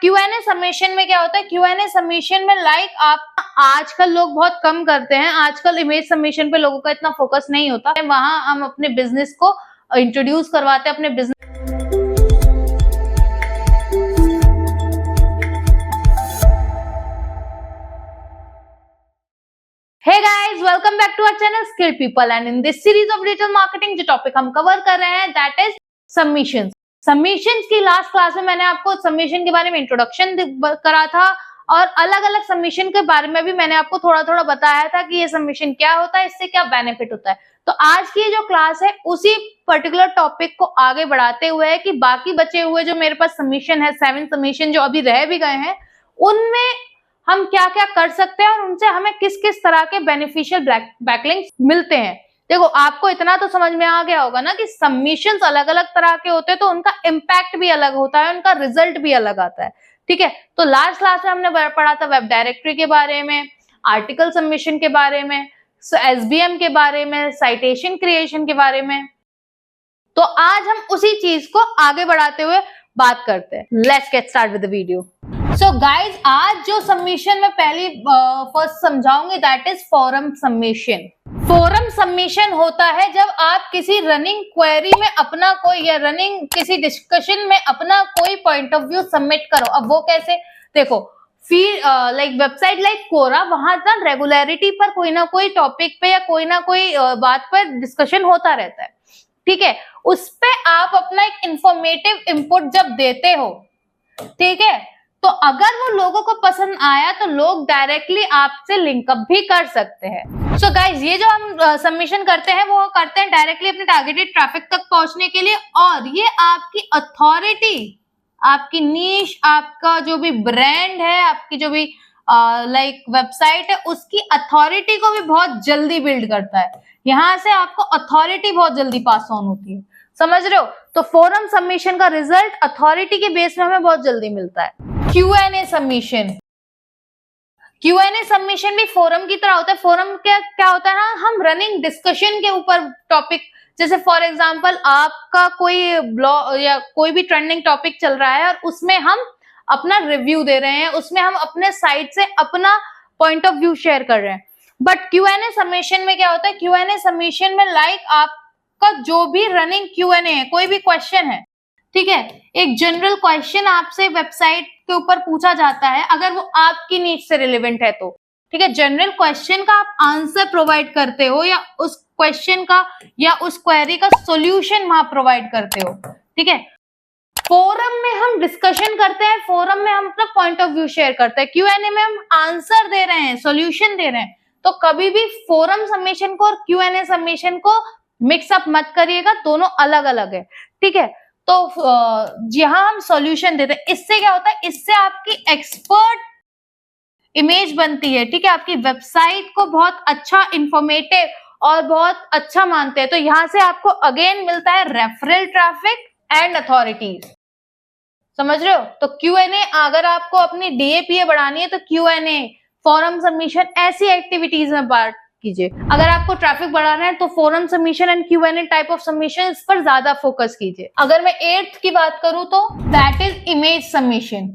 Q&A submission में क्या होता है, Q&A सबमिशन में आप आजकल लोग बहुत कम करते हैं, आजकल इमेज सबमिशन पे लोगों का इतना फोकस नहीं होता है। वहां हम अपने बिजनेस को इंट्रोड्यूस करवाते हैं, अपने business. Hey guys, welcome back to our channel Skill People and in this series of digital marketing जो टॉपिक हम कवर कर रहे हैं that is submissions। सबमिशंस की लास्ट क्लास में मैंने आपको सबमिशन के बारे में इंट्रोडक्शन करा था और अलग अलग सबमिशन के बारे में भी मैंने आपको थोड़ा थोड़ा बताया था कि ये सबमिशन क्या होता है, इससे क्या बेनिफिट होता है। तो आज की जो क्लास है उसी पर्टिकुलर टॉपिक को आगे बढ़ाते हुए है कि बाकी बचे हुए जो मेरे पास सबमिशन है, 7 सबमिशन जो अभी रह भी गए हैं, उनमें हम क्या क्या कर सकते हैं और उनसे हमें किस किस तरह के बेनिफिशियल बैकलिंक्स मिलते हैं। देखो, आपको इतना तो समझ में आ गया होगा ना कि सबमिशंस अलग अलग तरह के होते हैं, तो उनका इम्पैक्ट भी अलग होता है, उनका रिजल्ट भी अलग आता है। ठीक है, तो लास्ट क्लास में हमने पढ़ा था वेब डायरेक्टरी के बारे में, आर्टिकल सबमिशन के बारे में, SBM के बारे में, साइटेशन क्रिएशन के बारे में। तो आज हम उसी चीज को आगे बढ़ाते हुए बात करते हैं। Let's get start with the video. So guys, आज जो सबमिशन में पहली फर्स्ट समझाऊंगी that is forum submission. Forum submission होता है जब आप किसी रनिंग क्वेरी में अपना कोई या रनिंग किसी डिस्कशन में अपना कोई पॉइंट ऑफ व्यू सबमिट करो। अब वो कैसे, देखो, फिर लाइक वेबसाइट लाइक कोरा, वहां ना रेगुलरिटी पर कोई ना कोई टॉपिक पे या कोई ना कोई बात पर डिस्कशन होता रहता है। ठीक है, उस पे आप अपना एक इंफॉर्मेटिव इंपुट जब देते हो, ठीक है, तो अगर वो लोगों को पसंद आया तो लोग डायरेक्टली आपसे लिंकअप भी कर सकते हैं। सो गाइज, ये जो हम सबमिशन करते हैं वो करते हैं डायरेक्टली अपने टारगेटेड ट्रैफिक तक पहुंचने के लिए, और ये आपकी अथॉरिटी, आपकी नीश, आपका जो भी ब्रांड है, आपकी जो भी लाइक वेबसाइट है, उसकी अथॉरिटी को भी बहुत जल्दी बिल्ड करता है। यहां से आपको अथॉरिटी बहुत जल्दी पास ऑन होती है, समझ रहे हो। तो फोरम सबमिशन का रिजल्ट अथॉरिटी के बेस में हमें बहुत जल्दी मिलता है। Q&A सबमिशन, Q&A सबमिशन भी फोरम की तरह होता है। फोरम क्या होता है ना, हम रनिंग डिस्कशन के ऊपर टॉपिक, जैसे फॉर एग्जांपल आपका कोई ब्लॉग या कोई भी ट्रेंडिंग टॉपिक चल रहा है और उसमें हम अपना रिव्यू दे रहे हैं, उसमें हम अपने साइड से अपना पॉइंट ऑफ व्यू शेयर कर रहे हैं। बट Q&A सबमिशन में क्या होता है, Q&A सबमिशन में आपका जो भी रनिंग Q&A है, कोई भी क्वेश्चन है, ठीक है, एक जनरल क्वेश्चन आपसे वेबसाइट के ऊपर पूछा जाता है, अगर वो आपकी नीड से रिलेवेंट है तो, ठीक है, जनरल क्वेश्चन का आप आंसर प्रोवाइड करते हो या उस क्वेश्चन का या उस क्वेरी का सॉल्यूशन वहां प्रोवाइड करते हो। ठीक है, फोरम में हम डिस्कशन करते हैं, फोरम में हम अपना पॉइंट ऑफ व्यू शेयर करते हैं, Q&A में हम आंसर दे रहे हैं, सॉल्यूशन दे रहे हैं। तो कभी भी फोरम सबमिशन को और Q&A सबमिशन को मिक्सअप मत करिएगा, दोनों अलग अलग है। ठीक है, तो यहां हम सॉल्यूशन देते हैं, इससे क्या होता है, इससे आपकी एक्सपर्ट इमेज बनती है। ठीक है, आपकी वेबसाइट को बहुत अच्छा, इंफॉर्मेटिव और बहुत अच्छा मानते हैं। तो यहां से आपको अगेन मिलता है रेफरल ट्रैफिक एंड अथॉरिटीज, समझ रहे हो। तो Q&A, अगर आपको अपनी DAPA बढ़ानी है तो Q&A, फोरम सबमिशन, ऐसी एक्टिविटीज में बात कीजिए। अगर आपको ट्रैफिक बढ़ाना है तो forum submission and Q&A type of submission पर ज्यादा फोकस कीजिए। अगर मैं 8th की बात करूं तो that is image submission.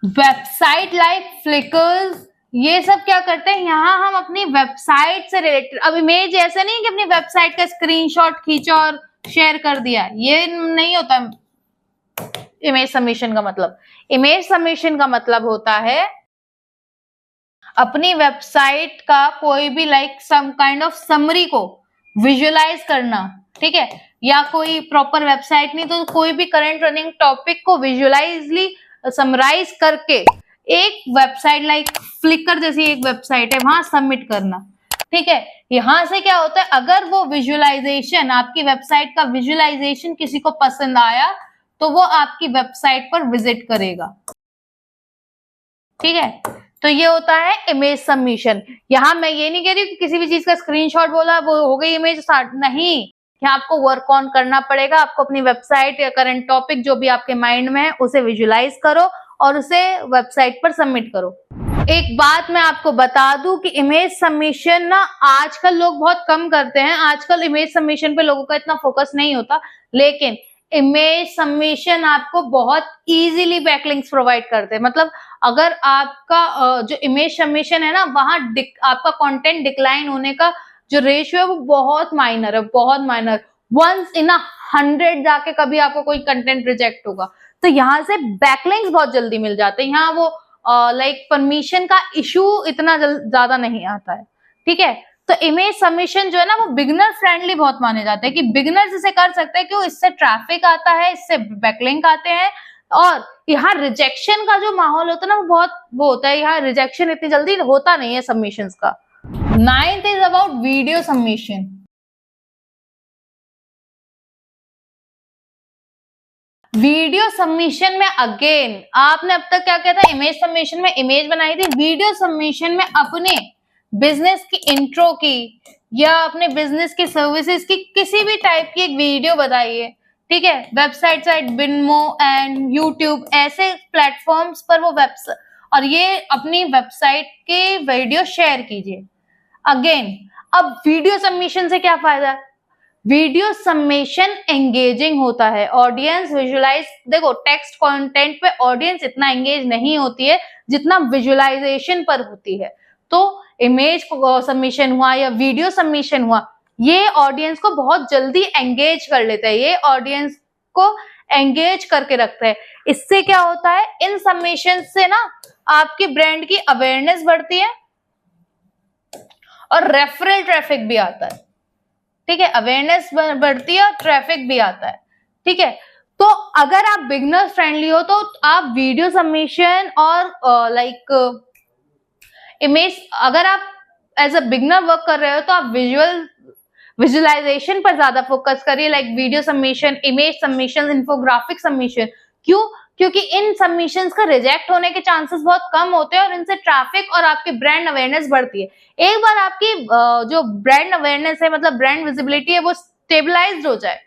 Website like flickers, ये सब क्या करते हैं, यहाँ हम अपनी वेबसाइट से रिलेटेड, अब इमेज ऐसे नहीं कि अपनी वेबसाइट का स्क्रीनशॉट खींचा और शेयर कर दिया, ये नहीं होता इमेज सबमिशन का मतलब। इमेज सबमिशन का मतलब होता है अपनी वेबसाइट का कोई भी like some kind of summary को विजुअलाइज करना। ठीक है, या कोई प्रॉपर वेबसाइट नहीं तो कोई भी करंट रनिंग टॉपिक को विजुअलाइजली समराइज करके एक वेबसाइट लाइक फ्लिकर जैसी एक वेबसाइट है वहां सबमिट करना। ठीक है, यहां से क्या होता है, अगर वो विजुअलाइजेशन, आपकी वेबसाइट का विजुअलाइजेशन किसी को पसंद आया तो वो आपकी वेबसाइट पर विजिट करेगा। ठीक है, तो ये होता है इमेज सबमिशन। यहां मैं ये नहीं कह रही कि किसी भी चीज का स्क्रीनशॉट बोला वो हो गई इमेज स्टार्ट, नहीं, यहाँ आपको वर्क ऑन करना पड़ेगा। आपको अपनी वेबसाइट या करंट टॉपिक जो भी आपके माइंड में है उसे विजुअलाइज करो और उसे वेबसाइट पर सबमिट करो। एक बात मैं आपको बता दूं कि इमेज सबमिशन ना आजकल लोग बहुत कम करते हैं, आजकल इमेज सबमिशन पे लोगों का इतना फोकस नहीं होता, लेकिन इमेज सबमिशन आपको बहुत इजीली बैकलिंक्स प्रोवाइड करते हैं। मतलब अगर आपका जो इमेज सबमिशन है ना, वहां आपका कंटेंट डिक्लाइन होने का जो रेशियो है वो बहुत माइनर है, बहुत माइनर। वंस इन 100 जाके कभी आपको कोई कंटेंट रिजेक्ट होगा। तो यहाँ से बैकलिंक्स बहुत जल्दी मिल जाते हैं। यहाँ वो लाइक परमिशन का इशू इतना ज्यादा नहीं आता है, ठीक है। तो इमेज सबमिशन जो है ना, वो बिगिनर फ्रेंडली बहुत माने जाते हैं कि बिगिनर्स इसे कर सकते हैं, क्यों? इससे ट्रैफिक आता है, इससे बैकलिंक आते हैं, और यहाँ रिजेक्शन का जो माहौल होता है ना, वो बहुत वो होता है। यहाँ रिजेक्शन इतनी जल्दी होता नहीं है सबमिशंस का। 9th is about video submission. Video submission में अगेन आपने अब तक क्या किया था? इमेज सबमिशन में इमेज बनाई थी। वीडियो सबमिशन में अपने बिजनेस की इंट्रो की या अपने बिजनेस की सर्विसेज की किसी भी टाइप की एक वीडियो बताइए, ठीक है। वेबसाइट साइट बिनमो एंड यूट्यूब ऐसे प्लेटफॉर्म्स पर वो वेबसाइट, और ये अपनी वेबसाइट के वीडियो शेयर कीजिए। अगेन अब वीडियो सबमिशन से क्या फायदा है? वीडियो सबमिशन एंगेजिंग होता है, ऑडियंस विजुअलाइज, देखो टेक्स्ट कंटेंट पे ऑडियंस इतना एंगेज नहीं होती है जितना विजुअलाइजेशन पर होती है। तो इमेज सबमिशन हुआ या वीडियो सबमिशन हुआ, ये ऑडियंस को बहुत जल्दी एंगेज कर लेता है, ये ऑडियंस को एंगेज करके रखता है। इससे क्या होता है? इन सबमिशन से ना आपकी ब्रांड की अवेयरनेस बढ़ती है और रेफरल ट्रैफिक भी आता है, ठीक है। अवेयरनेस बढ़ती है और ट्रैफिक भी आता है, ठीक है। तो अगर आप बिगनर फ्रेंडली हो तो आप वीडियो सबमिशन और लाइक इमेज, अगर आप एज अ बिगनर वर्क कर रहे हो तो आप विजुअलाइजेशन पर ज्यादा फोकस करिए, like video submission, image submission, infographic submission. क्यों? क्योंकि इन सबमिशंस का रिजेक्ट होने के चांसेस बहुत कम होते हैं और इनसे ट्रैफिक और आपकी ब्रांड अवेयरनेस बढ़ती है। एक बार आपकी जो ब्रांड अवेयरनेस है, मतलब ब्रांड विजिबिलिटी है, वो स्टेबलाइज्ड हो जाए,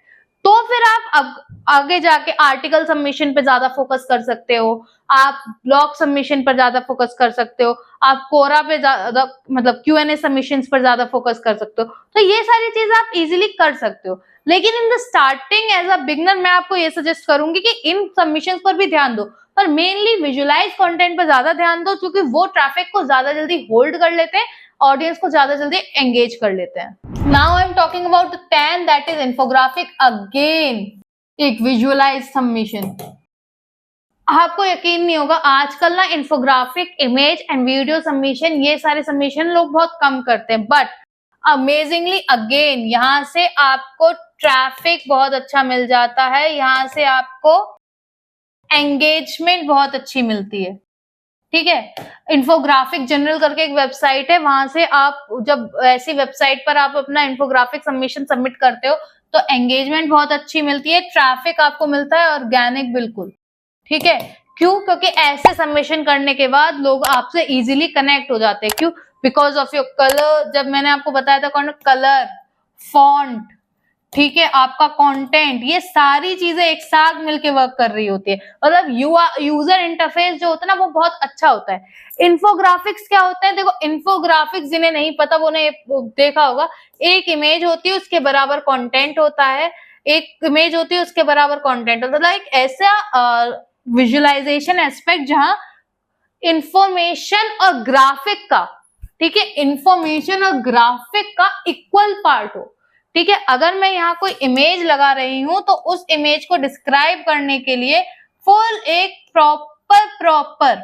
तो फिर आप अब आगे जाके आर्टिकल सबमिशन पे ज्यादा फोकस कर सकते हो, आप ब्लॉग सबमिशन पर ज्यादा फोकस कर सकते हो, आप कोरा पे ज्यादा, मतलब Q&A सबमिशंस पर ज्यादा फोकस कर सकते हो। तो ये सारी चीजें आप इजीली कर सकते हो। लेकिन in the starting as a beginner मैं आपको ये सजेस्ट करूंगी कि इन सबमिशंस पर भी ध्यान दो, पर मेनली विजुअलाइज कंटेंट पर ज्यादा ध्यान दो, क्योंकि वो ट्रैफिक को ज्यादा जल्दी होल्ड कर लेते हैं, ऑडियंस को ज्यादा जल्दी एंगेज कर लेते हैं। Now I am talking about 10, that is infographic. Again एक विजुअलाइज सबमिशन। आपको यकीन नहीं होगा, आजकल ना infographic, image and video submission, ये सारे सबमिशन लोग बहुत कम करते हैं, बट अमेजिंगली अगेन यहाँ से आपको ट्रैफिक बहुत अच्छा मिल जाता है, यहाँ से आपको एंगेजमेंट बहुत अच्छी मिलती है, ठीक है। इन्फोग्राफिक जनरल करके एक वेबसाइट है, वहां से आप जब ऐसी वेबसाइट पर आप अपना इन्फोग्राफिक सबमिशन सबमिट करते हो तो एंगेजमेंट बहुत अच्छी मिलती है, ट्रैफिक आपको मिलता है ऑर्गेनिक, बिल्कुल, ठीक है। क्यों? क्योंकि ऐसे सबमिशन करने के बाद लोग आपसे इजीली कनेक्ट हो जाते हैं। क्यों? बिकॉज ऑफ योर कलर, जब मैंने आपको बताया था कौन, कलर, फॉन्ट, ठीक है, आपका कंटेंट, ये सारी चीजें एक साथ मिलके वर्क कर रही होती है, मतलब यूजर इंटरफेस जो होता है ना, वो बहुत अच्छा होता है। इन्फोग्राफिक्स क्या होता है? देखो इन्फोग्राफिक्स जिन्हें नहीं पता वो ने देखा होगा, एक इमेज होती है उसके बराबर कंटेंट होता है, एक इमेज होती है उसके बराबर कंटेंट होता है, लाइक ऐसा विजुअलाइजेशन एस्पेक्ट जहां इंफॉर्मेशन और ग्राफिक का, ठीक है, इंफॉर्मेशन और ग्राफिक का इक्वल पार्ट हो, ठीक है। अगर मैं यहाँ कोई इमेज लगा रही हूं तो उस इमेज को डिस्क्राइब करने के लिए फुल एक प्रॉपर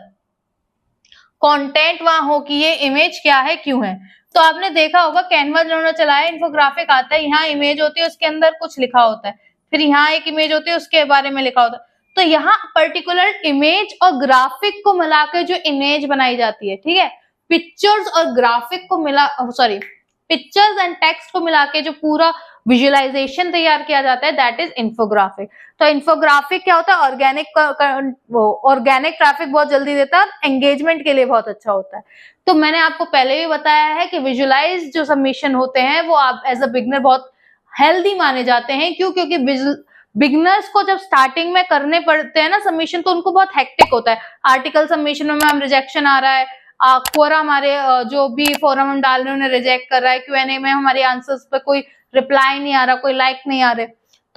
कंटेंट वहां हो कि ये इमेज क्या है, क्यों है। तो आपने देखा होगा कैनवा जो चलाया, इन्फोग्राफिक आता है, यहाँ इमेज होती है उसके अंदर कुछ लिखा होता है, फिर यहाँ एक इमेज होती है उसके बारे में लिखा होता है। तो यहाँ पर्टिकुलर इमेज और ग्राफिक को मिला के जो इमेज बनाई जाती है, ठीक है, पिक्चर्स और ग्राफिक को मिला, सॉरी, पिक्चर्स एंड टेक्स्ट को मिला के जो पूरा विजुअलाइजेशन तैयार किया जाता है, दैट इज इन्फोग्राफिक। तो इन्फोग्राफिक क्या होता है? ऑर्गेनिक ट्रैफिक बहुत जल्दी देता है, एंगेजमेंट के लिए बहुत अच्छा होता है। तो मैंने आपको पहले भी बताया है कि विजुअलाइज जो सबमिशन होते हैं वो आप एज अ बिगनर बहुत हेल्दी माने जाते हैं। क्यों? क्योंकि बिगनर्स को जब स्टार्टिंग में करने पड़ते हैं ना सबमिशन, तो उनको बहुत हेक्टिक होता है। आर्टिकल सबमिशन में मैम रिजेक्शन आ रहा है, कोरा हमारे जो भी फोरम हम डाल रहे हैं उन्हें रिजेक्ट कर रहा है, Q&A में हमारे आंसर्स पे कोई रिप्लाई नहीं आ रहा, कोई लाइक नहीं आ रहे।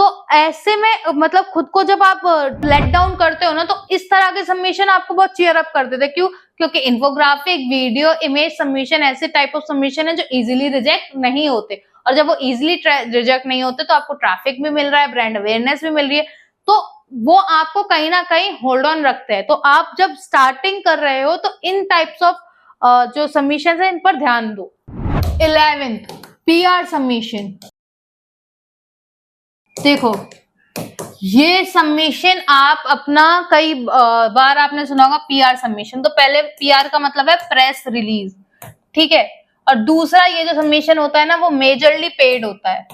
तो ऐसे में मतलब खुद को जब आप लेट डाउन करते हो ना, तो इस तरह के सबमिशन आपको बहुत चीयर अप कर देते हैं। क्यों? क्योंकि इन्फोग्राफिक, वीडियो, इमेज सबमिशन ऐसे टाइप ऑफ सबमिशन है जो इजीली रिजेक्ट नहीं होते, और जब वो इजीली रिजेक्ट नहीं होते तो आपको ट्रैफिक भी मिल रहा है, ब्रांड अवेयरनेस भी मिल रही है, तो वो आपको कहीं ना कहीं होल्ड ऑन रखते हैं। तो आप जब स्टार्टिंग कर रहे हो तो इन टाइप्स ऑफ जो सबमिशन है इन पर ध्यान दो। 11th PR submission. देखो, ये सबमिशन आप अपना कई बार आपने सुना होगा PR सबमिशन। तो पहले PR का मतलब है प्रेस रिलीज, ठीक है। और दूसरा ये जो सबमिशन होता है ना, वो मेजरली पेड होता है।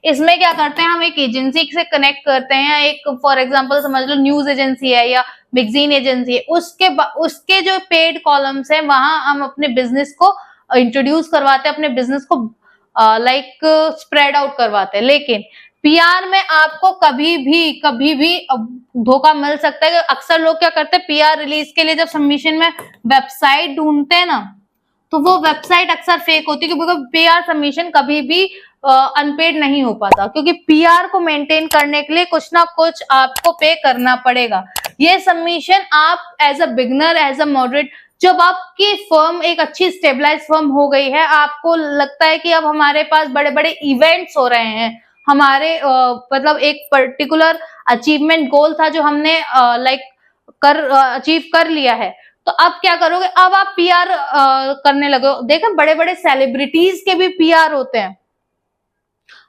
इसमें क्या करते हैं, हम एक एजेंसी से कनेक्ट करते हैं, एक फॉर एग्जांपल समझ लो न्यूज एजेंसी है या मैगजीन एजेंसी है, उसके जो पेड कॉलम्स हैं वहां हम अपने बिजनेस को इंट्रोड्यूस करवाते हैं, अपने बिजनेस को लाइक स्प्रेड आउट करवाते हैं। लेकिन PR में आपको कभी भी धोखा मिल सकता है कि अक्सर लोग क्या करते हैं, PR रिलीज के लिए जब सबमिशन में वेबसाइट ढूंढते हैं ना, तो वो वेबसाइट अक्सर फेक होती है, क्योंकि PR सबमिशन कभी भी अनपेड नहीं हो पाता, क्योंकि PR को मेंटेन करने के लिए कुछ ना कुछ आपको पे करना पड़ेगा। ये सबमिशन आप as a beginner, as a moderate, जब आपकी फर्म एक अच्छी स्टेबलाइज फर्म हो गई है, आपको लगता है कि अब हमारे पास बड़े बड़े इवेंट्स हो रहे हैं, हमारे मतलब एक पर्टिकुलर अचीवमेंट गोल था जो हमने अचीव कर लिया है, तो अब क्या करोगे, अब आप PR करने लगे हो। देखो, बड़े बड़े सेलिब्रिटीज के भी PR होते हैं,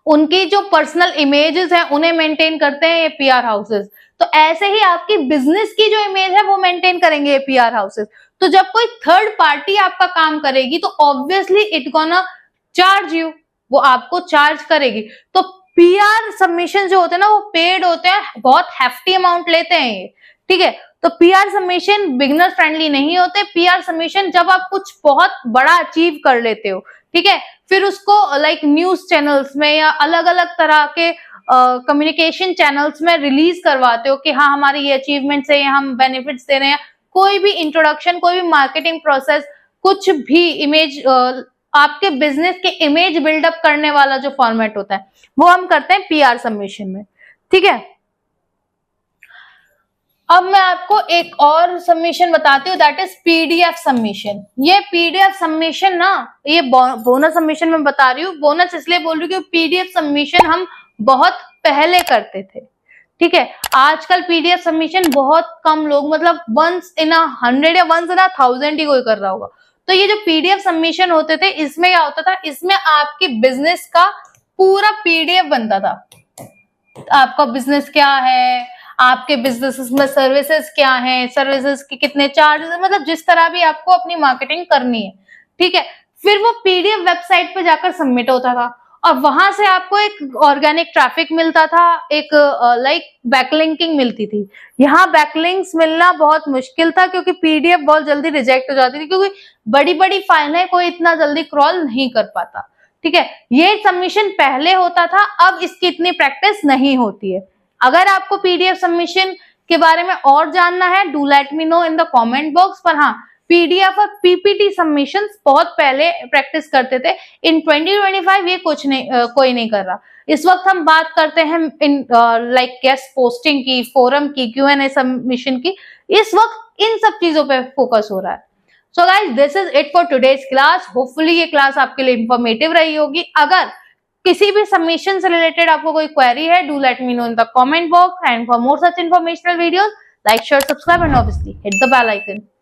उनकी जो पर्सनल इमेजेस हैं उन्हें मेंटेन करते हैं ये PR हाउसेस। तो ऐसे ही आपकी बिजनेस की जो इमेज है वो मेंटेन करेंगे ये PR हाउसेस। तो जब कोई थर्ड पार्टी आपका काम करेगी तो obviously it gonna charge you, वो आपको चार्ज करेगी। तो PR सबमिशन जो होते हैं ना, वो पेड होते हैं, बहुत हेफ्टी अमाउंट लेते हैं ये, ठीक है। तो PR सबमिशन बिगिनर फ्रेंडली नहीं होते। PR सबमिशन जब आप कुछ बहुत बड़ा अचीव कर लेते हो, ठीक है, फिर उसको लाइक न्यूज चैनल्स में या अलग अलग तरह के कम्युनिकेशन चैनल्स में रिलीज करवाते हो कि हाँ हमारी ये अचीवमेंट्स है, हम बेनिफिट्स दे रहे हैं, कोई भी इंट्रोडक्शन, कोई भी मार्केटिंग प्रोसेस, कुछ भी इमेज, आपके बिजनेस के इमेज बिल्डअप करने वाला जो फॉर्मेट होता है वो हम करते हैं PR सबमिशन में, ठीक है। अब मैं आपको एक और सबमिशन बताती हूँ, दैट इज PDF सबमिशन। ये PDF सबमिशन ना, ये बोनस सबमिशन में बता रही हूँ, बोनस इसलिए बोल रही हूँ कि PDF सबमिशन हम बहुत पहले करते थे, ठीक है। आजकल PDF सबमिशन बहुत कम लोग, मतलब वंस इन 100 या वंस इन 1000 ही कोई कर रहा होगा। तो ये जो PDF सबमिशन होते थे, इसमें क्या होता था, इसमें आपके बिजनेस का पूरा PDF बनता था। आपका बिजनेस क्या है, आपके बिजनेस में सर्विसेज क्या हैं, सर्विसेज के कितने चार्जेस, मतलब जिस तरह भी आपको अपनी मार्केटिंग करनी है, ठीक है। फिर वो PDF वेबसाइट पे जाकर सबमिट होता था और वहां से आपको एक ऑर्गेनिक ट्रैफिक मिलता था, एक लाइक बैकलिंकिंग मिलती थी। यहाँ बैकलिंक्स मिलना बहुत मुश्किल था क्योंकि PDF बहुत जल्दी रिजेक्ट हो जाती थी, क्योंकि बड़ी बड़ी फाइलें कोई इतना जल्दी क्रॉल नहीं कर पाता, ठीक है। ये सबमिशन पहले होता था, अब इसकी इतनी प्रैक्टिस नहीं होती है। अगर आपको PDF सबमिशन के बारे में और जानना है, do let me know in the comment box. पर हाँ, PDF और PPT सबमिशंस बहुत पहले प्रैक्टिस करते थे। इन 2025 ये कुछ नहीं, कोई नहीं कर रहा। इस वक्त हम बात करते हैं इन लाइक गेस्ट पोस्टिंग की, फोरम की, Q&A सबमिशन की। इस वक्त इन सब चीजों पे फोकस हो रहा है। So guys, this is it for today's class. Hopefully ये क्लास आपके लिए इंफॉर्मेटिव रही होगी। अगर किसी भी सबमिशन से रिलेटेड आपको कोई क्वेरी है, do let me know in the comment box. And for more such informational videos, like, share, subscribe and obviously hit the bell icon.